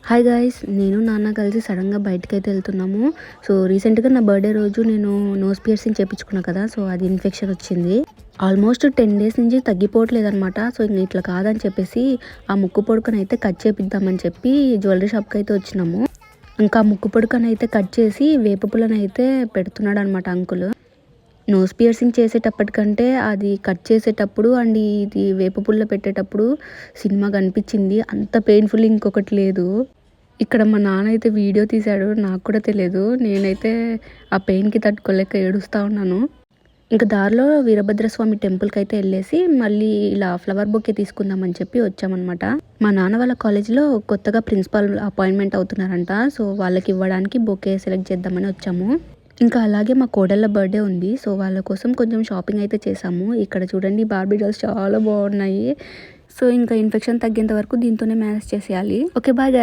Hi guys, నేను నాన్న కలిసి సడన్గా బయటకైతే వెళ్తున్నాము. సో రీసెంట్గా నా బర్త్డే రోజు నేను నోస్ పియర్సింగ్ చేయించుకున్నా కదా. సో అది ఇన్ఫెక్షన్ వచ్చింది. ఆల్మోస్ట్ 10 డేస్ నుంచి తగ్గిపోవట్లేదు అనమాట. సో ఇంక ఇట్లా కాదని చెప్పేసి ఆ ముక్కు పొడుకను అయితే కట్ చేపిద్దామని చెప్పి జ్యువెలరీ షాప్కి అయితే వచ్చినాము. ఇంకా ముక్కు పొడుకను అయితే కట్ చేసి వేప పుల్లను అయితే పెడుతున్నాడు అనమాట అంకుల్. నోస్ పియర్సింగ్ చేసేటప్పటికంటే అది కట్ చేసేటప్పుడు అండ్ ఇది వేప పుల్ల పెట్టేటప్పుడు సినిమా కనిపించింది. అంత పెయిన్ఫుల్ ఇంకొకటి లేదు. ఇక్కడ మా నాన్న అయితే వీడియో తీశాడు, నాకు కూడా తెలియదు. నేనైతే ఆ పెయిన్కి తట్టుకోలేక ఏడుస్తూ ఉన్నాను. ఇంకా దారిలో వీరభద్రస్వామి టెంపుల్కి అయితే వెళ్ళేసి మళ్ళీ ఇలా ఫ్లవర్ బొకే తీసుకుందామని చెప్పి వచ్చామన్నమాట. మా నాన్న వాళ్ళ కాలేజీలో కొత్తగా ప్రిన్సిపాల్ అపాయింట్మెంట్ అవుతున్నారంట. సో వాళ్ళకి ఇవ్వడానికి బొకే సెలెక్ట్ చేద్దామని వచ్చాము. ఇంకా అలాగే మా కోడళ్ళ బర్త్డే ఉంది. సో వాళ్ళ కోసం కొంచెం షాపింగ్ అయితే చేసాము. ఇక్కడ చూడండి, బార్బీ డాల్స్ చాలా బాగున్నాయి. సో ఇంకా ఇన్ఫెక్షన్ తగ్గేంత వరకు దీంతోనే మేనేజ్ చేసేయాలి. Okay, bye.